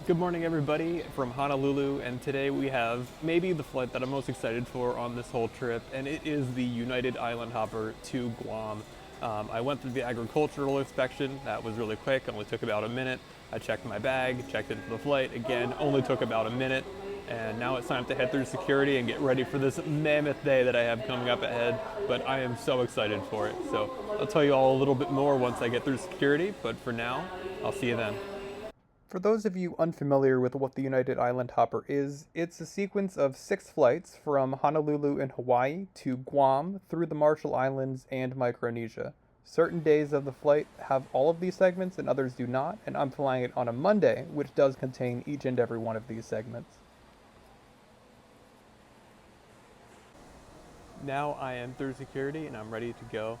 Good morning, everybody, from Honolulu, and today we have maybe the flight that I'm most excited for on this whole trip, and it is the United Island Hopper to Guam. I went through the agricultural inspection. That was really quick, only took about a minute. I checked my bag, checked into the flight, again, only took about a minute, and now it's time to head through security and get ready for this mammoth day that I have coming up ahead, but I am so excited for it. So I'll tell you all a little bit more once I get through security, but for now, I'll see you then. For those of you unfamiliar with what the United Island Hopper is, it's a sequence of 6 flights from Honolulu in Hawaii to Guam through the Marshall Islands and Micronesia. Certain days of the flight have all of these segments and others do not, and I'm flying it on a Monday, which does contain each and every one of these segments. Now I am through security and I'm ready to go.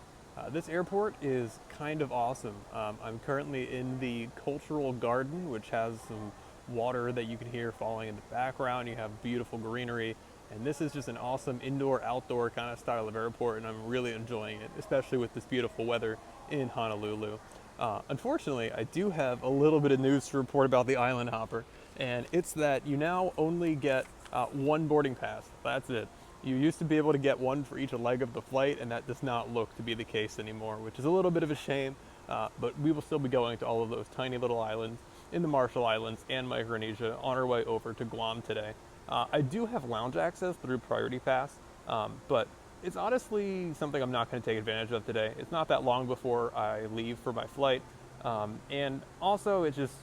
This airport is kind of awesome. I'm currently in the cultural garden, which has some water that you can hear falling in the background. You have beautiful greenery, and this is just an awesome indoor-outdoor kind of style of airport, and I'm really enjoying it, especially with this beautiful weather in Honolulu. Unfortunately, I do have a little bit of news to report about the Island Hopper, and it's that you now only get one boarding pass. That's it. You used to be able to get one for each leg of the flight, and that does not look to be the case anymore, which is a little bit of a shame, but we will still be going to all of those tiny little islands in the Marshall Islands and Micronesia on our way over to Guam today. I do have lounge access through Priority Pass, but it's honestly something I'm not going to take advantage of today. It's not that long before I leave for my flight, and also it just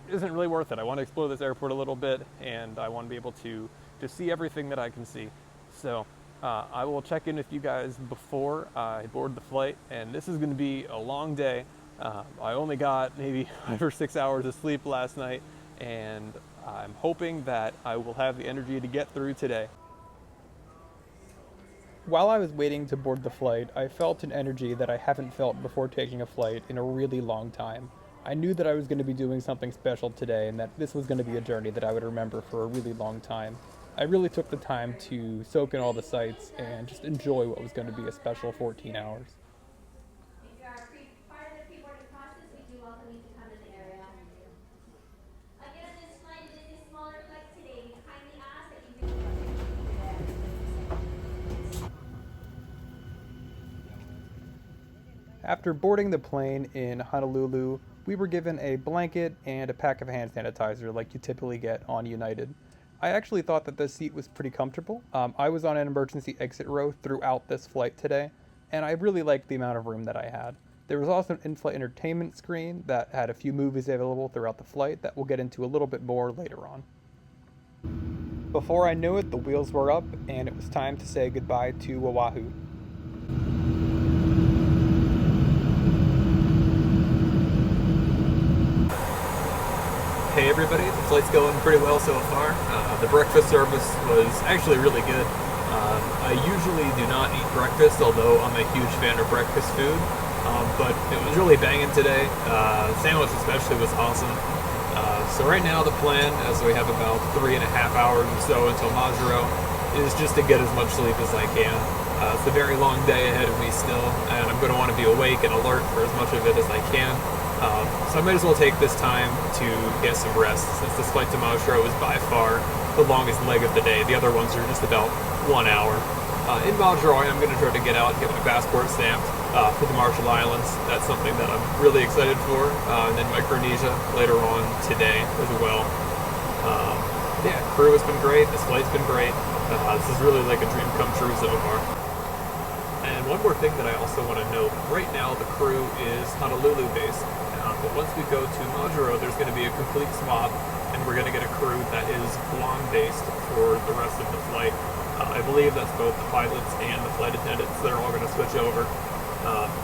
isn't really worth it. I want to explore this airport a little bit, and I want to be able to see everything that I can see. So I will check in with you guys before I board the flight, and this is going to be a long day. I only got maybe 5 or 6 hours of sleep last night, and I'm hoping that I will have the energy to get through today. While I was waiting to board the flight, I felt an energy that I haven't felt before taking a flight in a really long time. I knew that I was going to be doing something special today, and that this was going to be a journey that I would remember for a really long time. I really took the time to soak in all the sights and just enjoy what was going to be a special 14 hours. If you are part of the pre-boarding process, we do welcome you to come to the area. Again, this flight is a smaller flight today. We kindly ask that you After boarding the plane in Honolulu, we were given a blanket and a pack of hand sanitizer like you typically get on United. I actually thought that this seat was pretty comfortable. I was on an emergency exit row throughout this flight today, and I really liked the amount of room that I had. There was also an in-flight entertainment screen that had a few movies available throughout the flight that we'll get into a little bit more later on. Before I knew it, the wheels were up, and it was time to say goodbye to Oahu. Hey everybody, the flight's going pretty well so far. The breakfast service was actually really good. I usually do not eat breakfast, although I'm a huge fan of breakfast food, but it was really banging today. Sandwich especially was awesome. So right now the plan, as we have about 3.5 hours or so until Majuro, is just to get as much sleep as I can. It's a very long day ahead of me still, and I'm going to want to be awake and alert for as much of it as I can. So I might as well take this time to get some rest, since this flight to Majuro is by far the longest leg of the day. The other ones are just about 1 hour. In Majuro, I'm going to try to get out and get my passport stamped for the Marshall Islands. That's something that I'm really excited for. And then Micronesia later on today as well. Yeah, crew has been great. This flight's been great. This is really like a dream come true so far. And one more thing that I also want to note, right now the crew is Honolulu based, but once we go to Majuro, there's going to be a complete swap, and we're going to get a crew that is Guam based for the rest of the flight. I believe that's both the pilots and the flight attendants that are all going to switch over.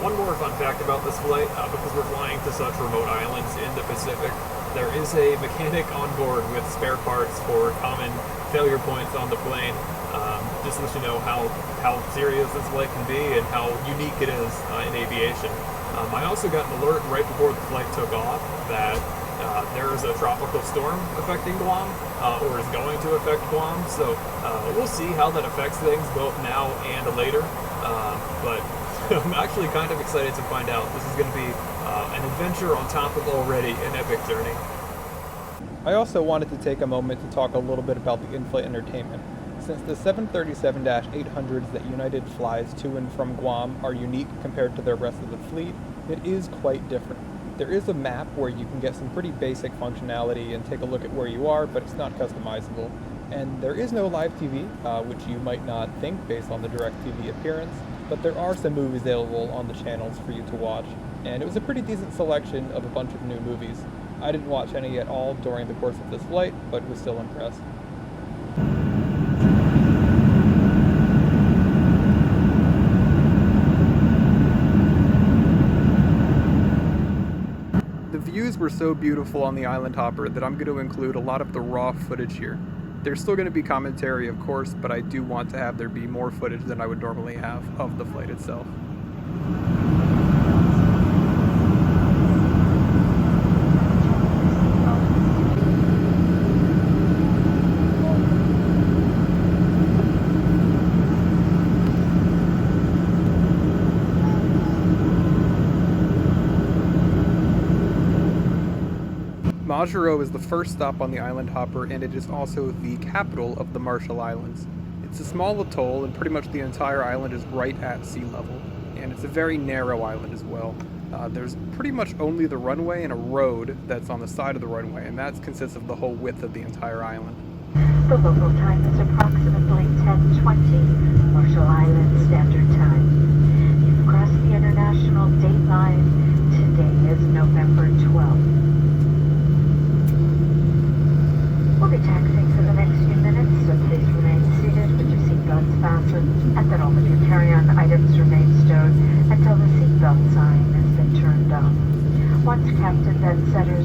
One more fun fact about this flight, because we're flying to such remote islands in the Pacific, there is a mechanic on board with spare parts for common failure points on the plane. Just to let you know how serious this flight can be and how unique it is in aviation. I also got an alert right before the flight took off that there is a tropical storm affecting Guam, or is going to affect Guam. So we'll see how that affects things both now and later. But I'm actually kind of excited to find out. This is going to be an adventure on top of already an epic journey. I also wanted to take a moment to talk a little bit about the in-flight entertainment. Since the 737-800s that United flies to and from Guam are unique compared to the rest of the fleet, it is quite different. There is a map where you can get some pretty basic functionality and take a look at where you are, but it's not customizable. And there is no live TV, which you might not think based on the DirecTV appearance, but there are some movies available on the channels for you to watch. And it was a pretty decent selection of a bunch of new movies. I didn't watch any at all during the course of this flight, but was still impressed. The views were so beautiful on the Island Hopper that I'm going to include a lot of the raw footage here. There's still going to be commentary, of course, but I do want to have there be more footage than I would normally have of the flight itself. Majuro is the first stop on the Island Hopper, and it is also the capital of the Marshall Islands. It's a small atoll, and pretty much the entire island is right at sea level, and it's a very narrow island as well. There's pretty much only the runway and a road that's on the side of the runway, and that consists of the whole width of the entire island. The local time is approximately 10:20 Marshall Islands Standard Time. You've crossed the international date line. Today is November 12th. We'll be taxiing for the next few minutes, so please remain seated with your seatbelts fastened, and that all of your carry-on items remain stowed until the seatbelt sign has been turned on. Once captain then setters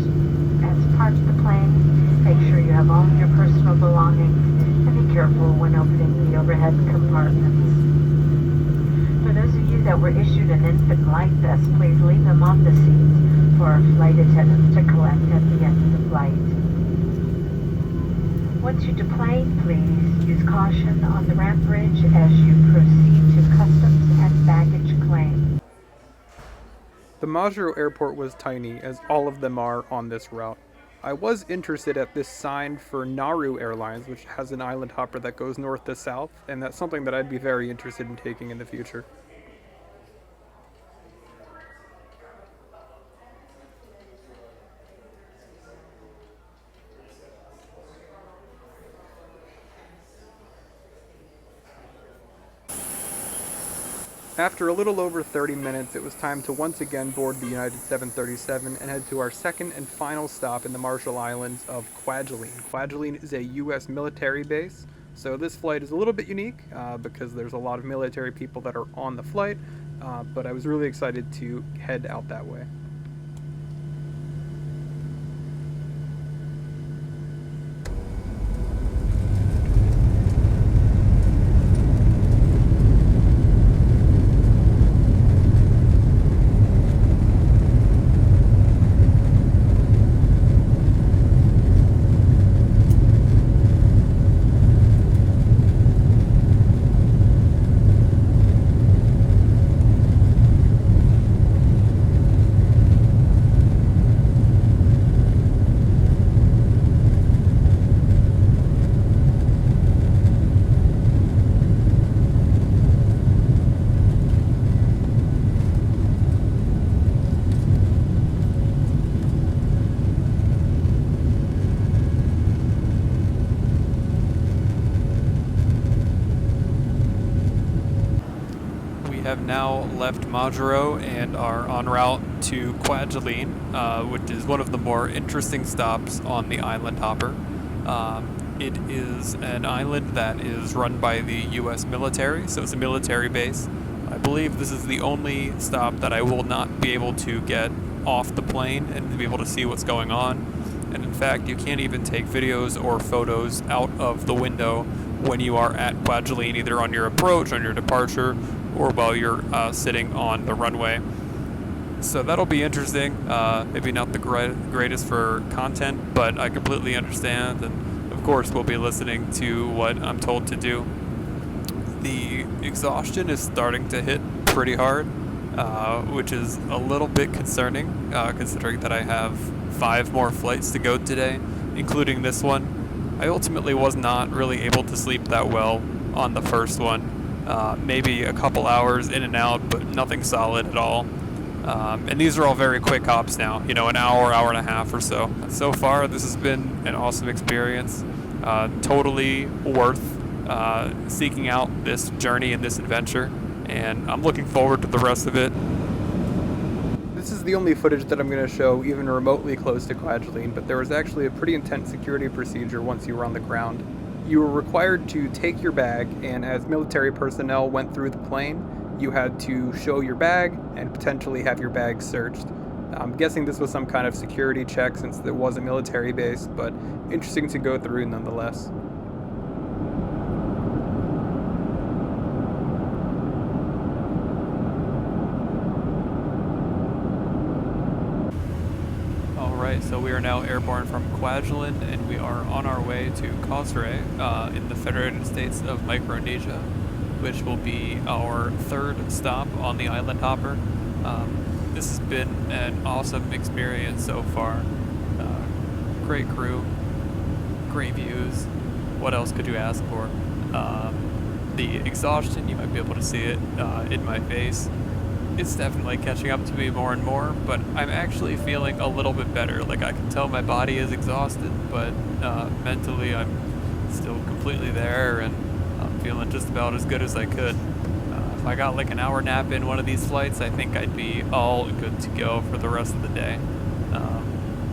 has parked the plane, make sure you have all of your personal belongings, and be careful when opening the overhead compartments. For those of you that were issued an infant life vest, please leave them on the seat for our flight attendants to collect at the end of the flight. Once you deplane, please use caution on the ramp bridge as you proceed to customs and baggage claim. The Majuro airport was tiny, as all of them are on this route. I was interested at this sign for Nauru Airlines, which has an island hopper that goes north to south, and that's something that I'd be very interested in taking in the future. After a little over 30 minutes, it was time to once again board the United 737 and head to our second and final stop in the Marshall Islands of Kwajalein. Kwajalein is a U.S. military base, so this flight is a little bit unique because there's a lot of military people that are on the flight, but I was really excited to head out that way. Have now left Majuro and are en route to Kwajalein, which is one of the more interesting stops on the island hopper. It is an island that is run by the U.S. military, so it's a military base. I believe this is the only stop that I will not be able to get off the plane and be able to see what's going on. And in fact, you can't even take videos or photos out of the window when you are at Kwajalein, either on your approach, on your departure, or while you're sitting on the runway. So that'll be interesting. Maybe not the greatest for content, but I completely understand, and of course we'll be listening to what I'm told to do. The exhaustion is starting to hit pretty hard, which is a little bit concerning, considering that I have 5 more flights to go today. including this one. I ultimately was not really able to sleep that well on the first one. Maybe a couple hours in and out, but nothing solid at all. And these are all very quick hops now, you know, an hour, hour and a half or so. So far, this has been an awesome experience. Totally worth seeking out this journey and this adventure. And I'm looking forward to the rest of it. This is the only footage that I'm going to show even remotely close to Kwajalein, but there was actually a pretty intense security procedure once you were on the ground. You were required to take your bag, and as military personnel went through the plane, you had to show your bag and potentially have your bag searched. I'm guessing this was some kind of security check since it was a military base, but interesting to go through nonetheless. Alright, so we are now airborne from Kwajalein, and we are on our way to Kosrae in the Federated States of Micronesia, which will be our third stop on the island hopper. This has been an awesome experience so far. Great crew, great views. What else could you ask for? The exhaustion, you might be able to see it in my face. It's definitely catching up to me more and more, but I'm actually feeling a little bit better. Like, I can tell my body is exhausted, but mentally I'm still completely there, and I'm feeling just about as good as I could. If I got like an hour nap in one of these flights, I think I'd be all good to go for the rest of the day.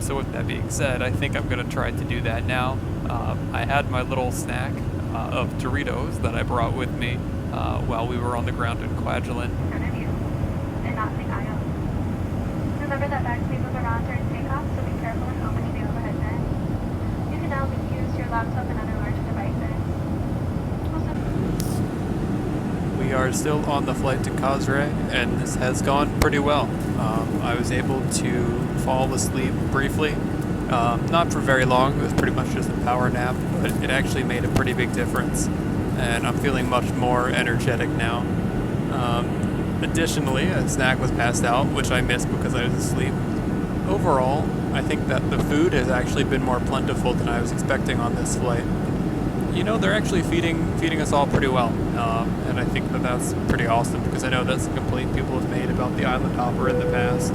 So with that being said, I think I'm going to try to do that now. I had my little snack of Doritos that I brought with me while we were on the ground in Kwajalein. Remember that bags may move around during takeoff, so be careful when opening the overhead bin. You can now use your laptop and other large devices. We are still on the flight to Kosrae, and this has gone pretty well. I was able to fall asleep briefly, not for very long. It was pretty much just a power nap, but it actually made a pretty big difference, and I'm feeling much more energetic now. Additionally, a snack was passed out, which I missed because I was asleep. Overall, I think that the food has actually been more plentiful than I was expecting on this flight. You know, they're actually feeding us all pretty well, and I think that that's pretty awesome because I know that's a complaint people have made about the island hopper in the past.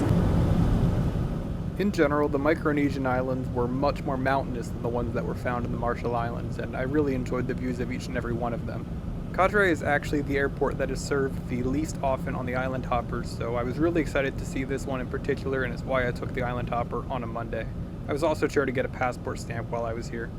In general, the Micronesian islands were much more mountainous than the ones that were found in the Marshall Islands, and I really enjoyed the views of each and every one of them. Kosrae is actually the airport that is served the least often on the island hoppers, so I was really excited to see this one in particular, and it's why I took the island hopper on a Monday. I was also sure to get a passport stamp while I was here.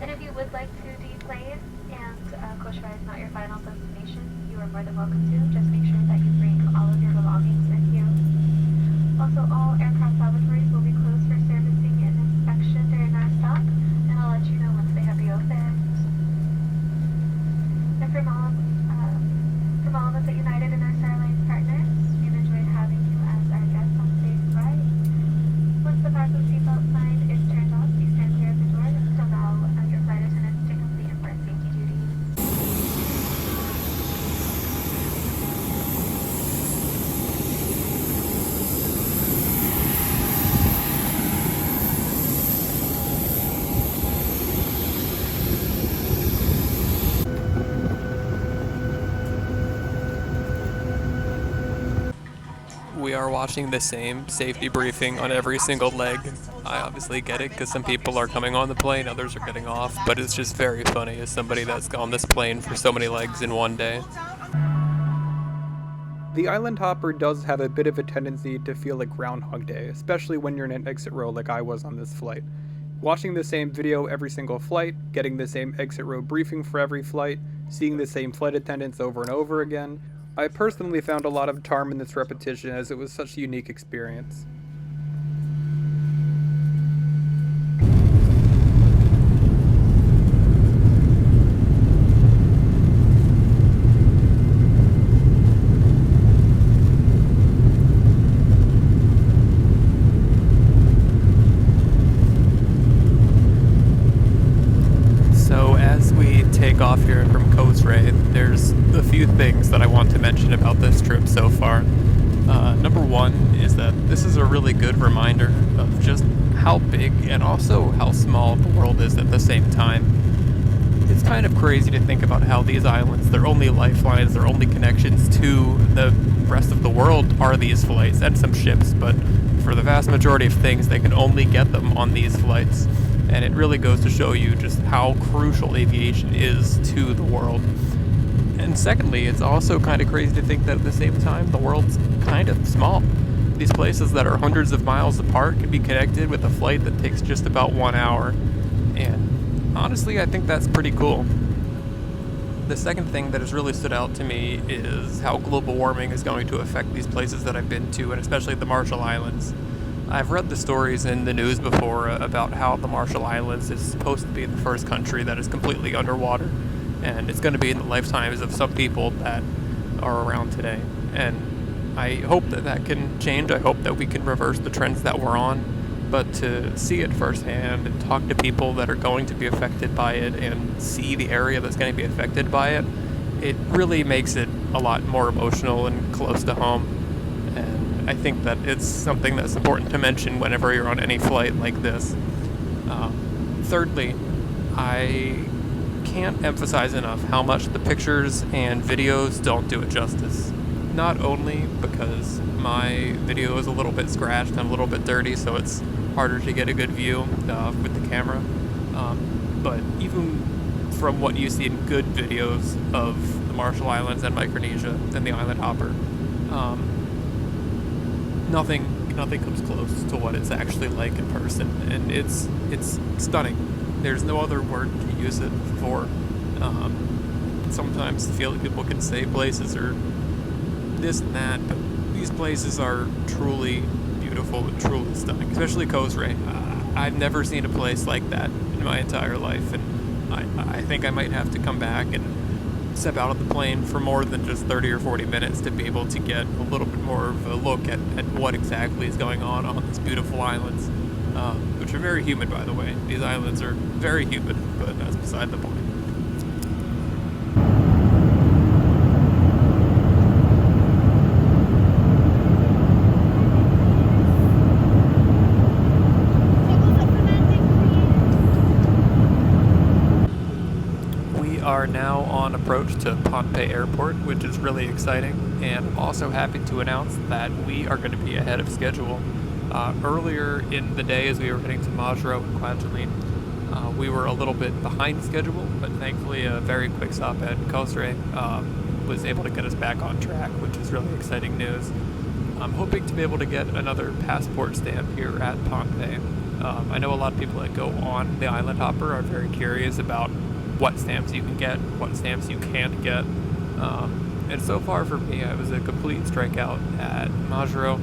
And if you would like to deplane and Kosrae is not your final destination, you are more than welcome to. Just make sure that you bring all of your belongings with you. Also, all aircraft lavatories will be closed for servicing and inspection during our stop, and I'll let you know once they have reopened. And from all of us at United and our Star Alliance partners, we've enjoyed having you as our guests on today's flight. Once the fasten seatbelt sign is turned off, please stand clear of the door and allow your flight attendants to complete important safety duties. We are watching the same safety briefing on every single leg. I obviously get it because some people are coming on the plane, others are getting off, but it's just very funny as somebody that's on this plane for so many legs in one day. The island hopper does have a bit of a tendency to feel like Groundhog Day, especially when you're in an exit row like I was on this flight. Watching the same video every single flight, getting the same exit row briefing for every flight, seeing the same flight attendants over and over again, I personally found a lot of charm in this repetition as it was such a unique experience. So as we take off here from Coast Ray, there's a few things that I want to mention about this trip so far. Number one is that this is a really good reminder of just how big and also how small the world is at the same time. It's kind of crazy to think about how these islands, their only lifelines, their only connections to the rest of the world are these flights and some ships, but for the vast majority of things, they can only get them on these flights. And it really goes to show you just how crucial aviation is to the world. And secondly, it's also kind of crazy to think that at the same time, the world's kind of small. These places that are hundreds of miles apart can be connected with a flight that takes just about 1 hour. And honestly, I think that's pretty cool. The second thing that has really stood out to me is how global warming is going to affect these places that I've been to, and especially the Marshall Islands. I've read the stories in the news before about how the Marshall Islands is supposed to be the first country that is completely underwater, and it's going to be in the lifetimes of some people that are around today. And I hope that that can change. I hope that we can reverse the trends that we're on, but to see it firsthand and talk to people that are going to be affected by it and see the area that's going to be affected by it, it really makes it a lot more emotional and close to home. And I think that it's something that's important to mention whenever you're on any flight like this. Thirdly, I can't emphasize enough how much the pictures and videos don't do it justice. Not only because my video is a little bit scratched and a little bit dirty, so it's harder to get a good view with the camera, but even from what you see in good videos of the Marshall Islands and Micronesia and the Island Hopper, nothing comes close to what it's actually like in person, and it's stunning. There's no other word to use it for. Sometimes I feel like people can say places are this and that, but these places are truly beautiful and truly stunning, especially Coast Ray. I've never seen a place like that in my entire life, and I think I might have to come back and step out of the plane for more than just 30 or 40 minutes to be able to get a little bit more of a look at what exactly is going on these beautiful islands, which are very humid, by the way. These islands are very humid, but that's beside the point. We are now on approach to Pohnpei Airport, which is really exciting, and I'm also happy to announce that we are going to be ahead of schedule. Earlier in the day, as we were heading to Majuro and Kwajalein, we were a little bit behind schedule, but thankfully a very quick stop at Coast Ray was able to get us back on track, which is really exciting news. I'm hoping to be able to get another passport stamp here at Pohnpei. I know a lot of people that go on the Island Hopper are very curious about what stamps you can get, what stamps you can't get. And so far for me, I was a complete strikeout at Majuro.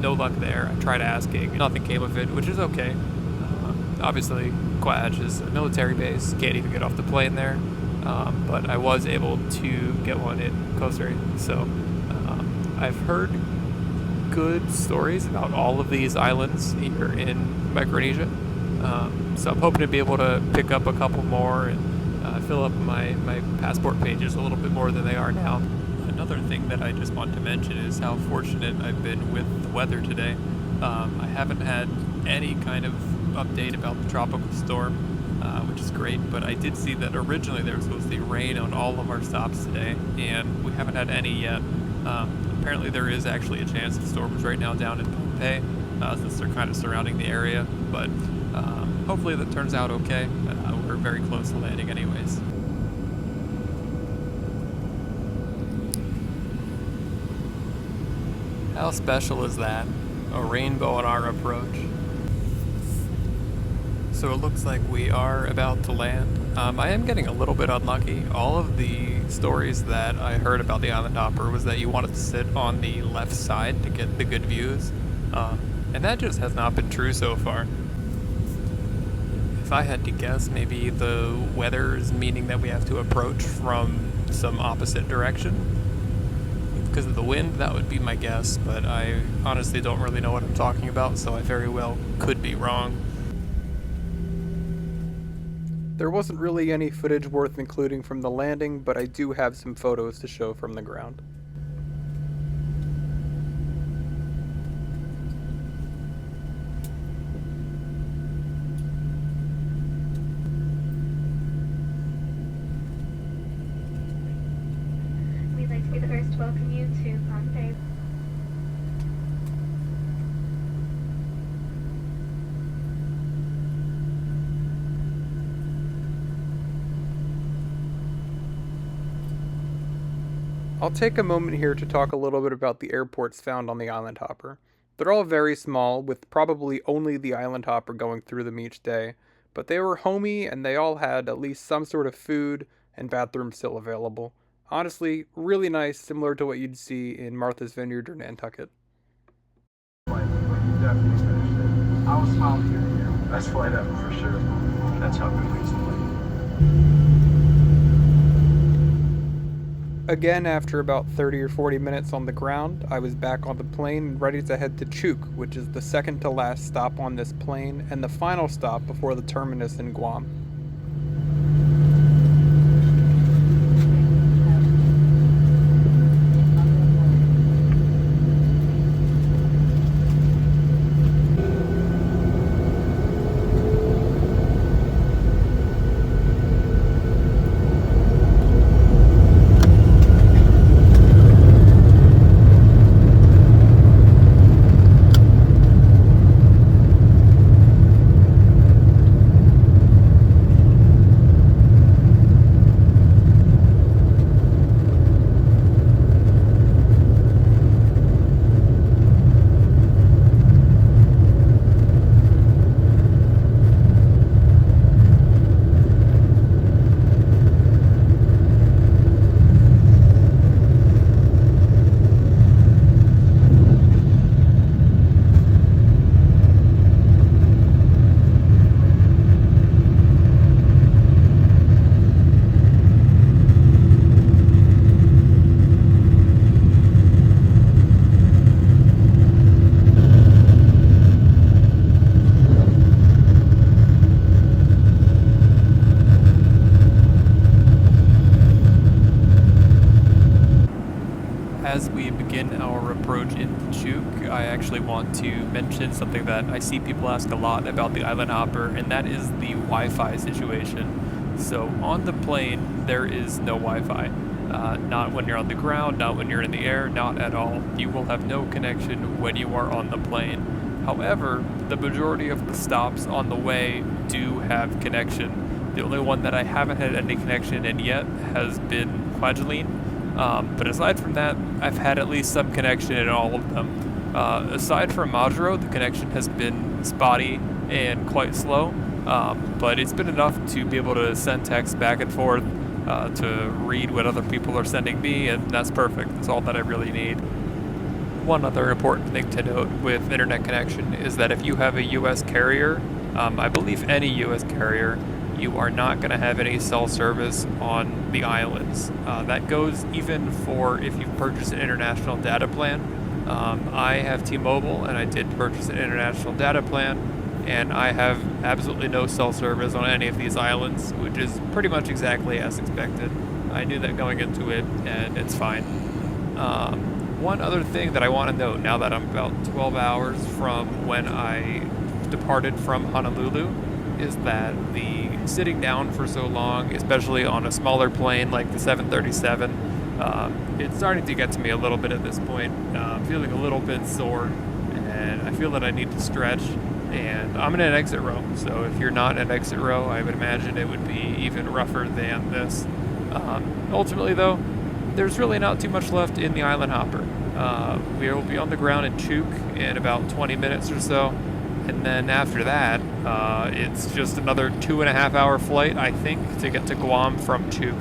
No luck there. I tried asking, nothing came of it, which is okay. Obviously, Quaj is a military base, can't even get off the plane there. But I was able to get one in Costa Rica. So I've heard good stories about all of these islands here in Micronesia. So I'm hoping to be able to pick up a couple more and fill up my passport pages a little bit more than they are now. Another thing that I just want to mention is how fortunate I've been with the weather today. I haven't had any kind of update about the tropical storm, which is great, but I did see that originally there was supposed to be rain on all of our stops today, and we haven't had any yet. Apparently there is actually a chance of storms right now down in Pohnpei, since they're kind of surrounding the area, but hopefully that turns out okay. We're very close to landing anyways. How special is that? A rainbow on our approach. So it looks like we are about to land. I am getting a little bit unlucky. All of the the stories that I heard about the Island Hopper was that you wanted to sit on the left side to get the good views, and that just has not been true so far. If I had to guess, maybe the weather is meaning that we have to approach from some opposite direction. Because of the wind, that would be my guess, but I honestly don't really know what I'm talking about, so I very well could be wrong. There wasn't really any footage worth including from the landing, but I do have some photos to show from the ground. We'd like to be the first to welcome you to Palm Bay. I'll take a moment here to talk a little bit about the airports found on the Island Hopper. They're all very small, with probably only the Island Hopper going through them each day, but they were homey and they all had at least some sort of food and bathroom still available. Honestly, really nice, similar to what you'd see in Martha's Vineyard or Nantucket. You definitely finished it. I was smiling here. Best flight ever for sure. That's how good we used to play. Again, after about 30 or 40 minutes on the ground, I was back on the plane and ready to head to Chuuk, which is the second to last stop on this plane and the final stop before the terminus in Guam. As we begin our approach into Chuuk, I actually want to mention something that I see people ask a lot about the Island Hopper, and that is the Wi-Fi situation. So on the plane, there is no Wi-Fi. Not when you're on the ground, not when you're in the air, not at all. You will have no connection when you are on the plane. However, the majority of the stops on the way do have connection. The only one that I haven't had any connection in yet has been Kwajalein. But aside from that, I've had at least some connection in all of them. Aside from Majuro, the connection has been spotty and quite slow, but it's been enough to be able to send text back and forth, to read what other people are sending me, and that's perfect. That's all that I really need. One other important thing to note with internet connection is that if you have a U.S. carrier, I believe any U.S. carrier, you are not going to have any cell service on the islands. That goes even for if you purchase an international data plan. I have T-Mobile and I did purchase an international data plan, and I have absolutely no cell service on any of these islands, which is pretty much exactly as expected. I knew that going into it, and it's fine. One other thing that I want to note now that I'm about 12 hours from when I departed from Honolulu is that the sitting down for so long, especially on a smaller plane like the 737, it's starting to get to me a little bit at this point. I'm feeling a little bit sore, and I feel that I need to stretch, and I'm in an exit row, so if you're not in an exit row, I would imagine it would be even rougher than this. Ultimately, though, there's really not too much left in the Island Hopper. We will be on the ground in Chuuk in about 20 minutes or so. And then after that, it's just another 2.5 hour flight, I think, to get to Guam from Chuuk.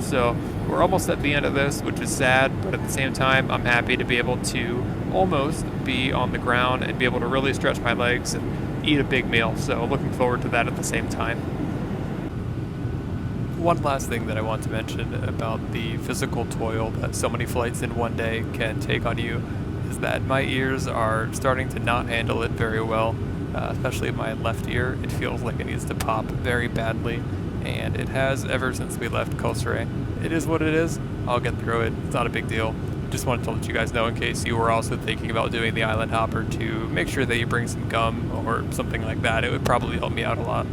So we're almost at the end of this, which is sad, but at the same time, I'm happy to be able to almost be on the ground and be able to really stretch my legs and eat a big meal. So looking forward to that at the same time. One last thing that I want to mention about the physical toil that so many flights in one day can take on you is that my ears are starting to not handle it very well, especially my left ear. It feels like it needs to pop very badly, and it has ever since we left Costa Rica. It is what it is. I'll get through it. It's not a big deal. Just wanted to let you guys know in case you were also thinking about doing the island hopper to make sure that you bring some gum or something like that. It would probably help me out a lot.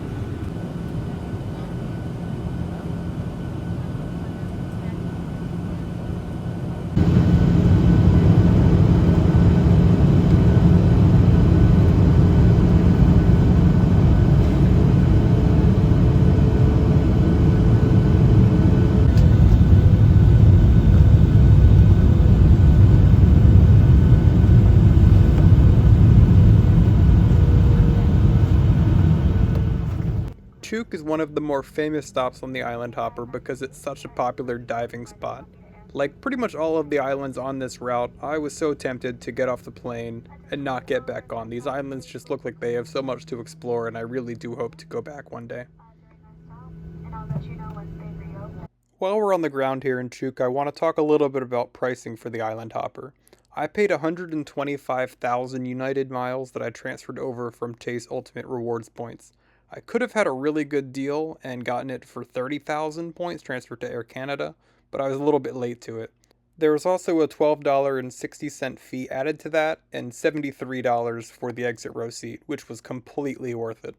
Chuuk is one of the more famous stops on the island hopper because it's such a popular diving spot. Like pretty much all of the islands on this route, I was so tempted to get off the plane and not get back on. These islands just look like they have so much to explore, and I really do hope to go back one day. While we're on the ground here in Chuuk, I want to talk a little bit about pricing for the island hopper. I paid 125,000 United miles that I transferred over from Chase Ultimate Rewards points. I could have had a really good deal and gotten it for 30,000 points transferred to Air Canada, but I was a little bit late to it. There was also a $12.60 fee added to that, and $73 for the exit row seat, which was completely worth it.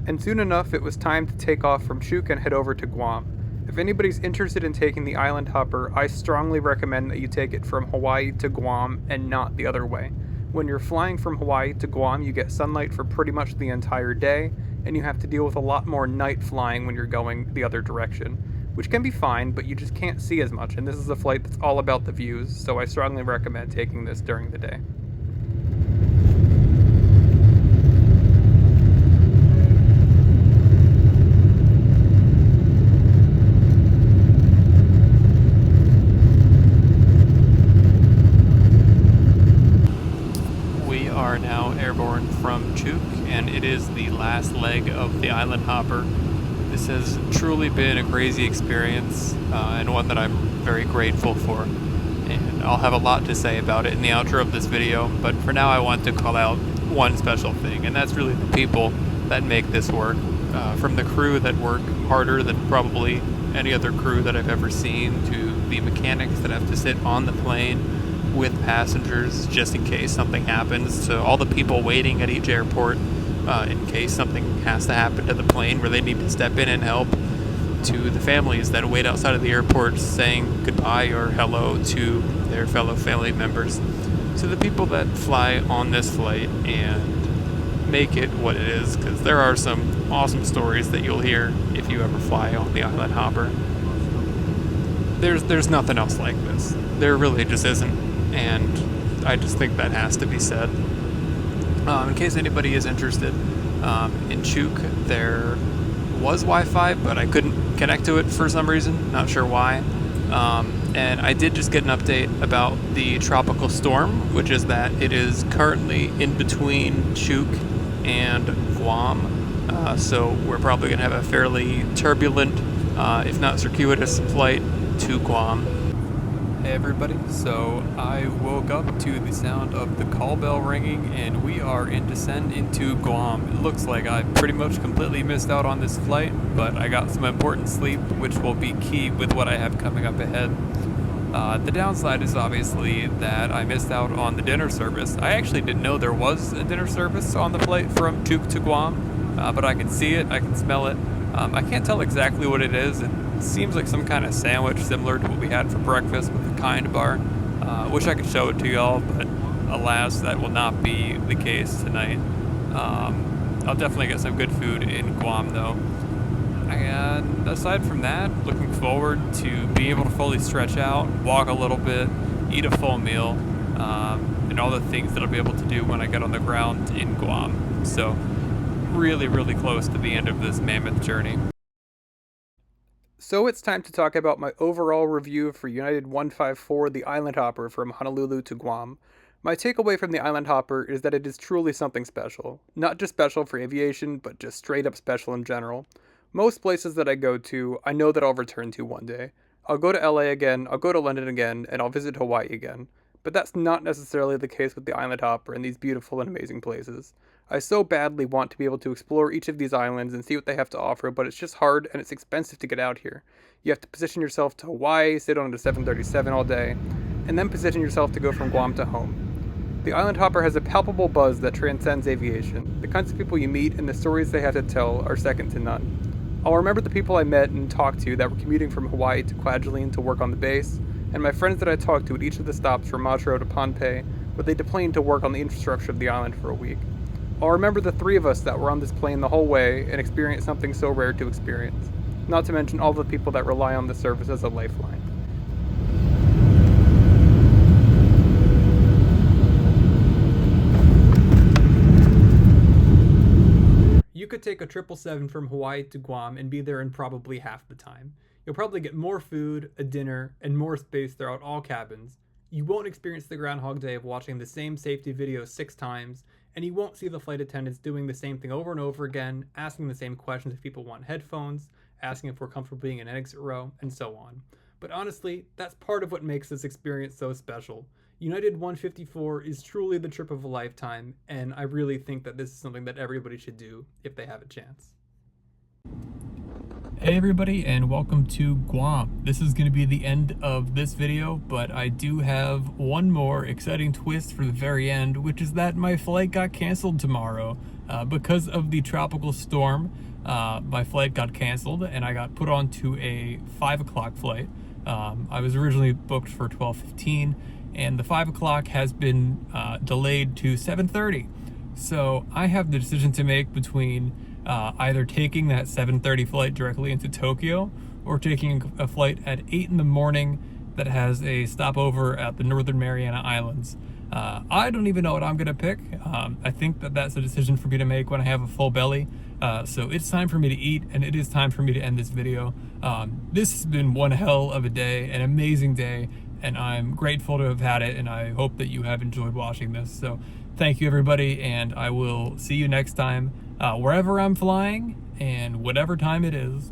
And soon enough, it was time to take off from Chuuk and head over to Guam. If anybody's interested in taking the island hopper, I strongly recommend that you take it from Hawaii to Guam and not the other way. When you're flying from Hawaii to Guam, you get sunlight for pretty much the entire day, and you have to deal with a lot more night flying when you're going the other direction, which can be fine, but you just can't see as much, and this is a flight that's all about the views, so I strongly recommend taking this during the day. Airborne from Chuuk, and it is the last leg of the island hopper. This has truly been a crazy experience, and one that I'm very grateful for, and I'll have a lot to say about it in the outro of this video, but for now I want to call out one special thing, and that's really the people that make this work. From the crew that work harder than probably any other crew that I've ever seen, to the mechanics that have to sit on the plane with passengers just in case something happens, to all the people waiting at each airport in case something has to happen to the plane where they need to step in and help, to the families that wait outside of the airport saying goodbye or hello to their fellow family members, to the people that fly on this flight and make it what it is, because there are some awesome stories that you'll hear if you ever fly on the island hopper. There's nothing else like this. There really just isn't. And I just think that has to be said. In case anybody is interested, in Chuuk there was Wi-Fi, but I couldn't connect to it for some reason, not sure why. And I did just get an update about the tropical storm, which is that it is currently in between Chuuk and Guam. So we're probably going to have a fairly turbulent, if not circuitous, flight to Guam. Hey everybody, so I woke up to the sound of the call bell ringing, and we are in descent into Guam. It looks like I pretty much completely missed out on this flight, but I got some important sleep, which will be key with what I have coming up ahead. The downside is obviously that I missed out on the dinner service. I actually didn't know there was a dinner service on the flight from Chuuk to Guam, but I can see it, I can smell it. I can't tell exactly what it is. It seems like some kind of sandwich similar to what we had for breakfast with the Kind bar. Wish I could show it to y'all, but alas, that will not be the case tonight. I'll definitely get some good food in Guam though. And aside from that, looking forward to being able to fully stretch out, walk a little bit, eat a full meal, and all the things that I'll be able to do when I get on the ground in Guam. So really, really close to the end of this mammoth journey. So it's time to talk about my overall review for United 154, the Island Hopper from Honolulu to Guam. My takeaway from the Island Hopper is that it is truly something special. Not just special for aviation, but just straight up special in general. Most places that I go to, I know that I'll return to one day. I'll go to LA again, I'll go to London again, and I'll visit Hawaii again. But that's not necessarily the case with the Island Hopper and these beautiful and amazing places. I so badly want to be able to explore each of these islands and see what they have to offer, but it's just hard and it's expensive to get out here. You have to position yourself to Hawaii, sit on a 737 all day, and then position yourself to go from Guam to home. The Island Hopper has a palpable buzz that transcends aviation. The kinds of people you meet and the stories they have to tell are second to none. I'll remember the people I met and talked to that were commuting from Hawaii to Kwajalein to work on the base, and my friends that I talked to at each of the stops from Majuro to Pohnpei, where they deplaned to work on the infrastructure of the island for a week. I'll remember the three of us that were on this plane the whole way and experienced something so rare to experience, not to mention all the people that rely on the service as a lifeline. You could take a 777 from Hawaii to Guam and be there in probably half the time. You'll probably get more food, a dinner, and more space throughout all cabins. You won't experience the Groundhog Day of watching the same safety video 6 times, and you won't see the flight attendants doing the same thing over and over again, asking the same questions if people want headphones, asking if we're comfortable being in an exit row, and so on. But honestly, that's part of what makes this experience so special. United 154 is truly the trip of a lifetime, and I really think that this is something that everybody should do if they have a chance. Hey everybody, and welcome to Guam. This is going to be the end of this video, but I do have one more exciting twist for the very end, which is that my flight got canceled tomorrow. Because of the tropical storm, my flight got canceled and I got put onto a 5 o'clock flight. I was originally booked for 12:15, and the 5 o'clock has been delayed to 7:30. So I have the decision to make between either taking that 7:30 flight directly into Tokyo or taking a flight at 8 in the morning that has a stopover at the Northern Mariana Islands. I don't even know what I'm going to pick. I think that that's a decision for me to make when I have a full belly. So it's time for me to eat, and it is time for me to end this video. This has been one hell of a day, an amazing day, and I'm grateful to have had it, and I hope that you have enjoyed watching this. So thank you everybody, and I will see you next time, wherever I'm flying and whatever time it is.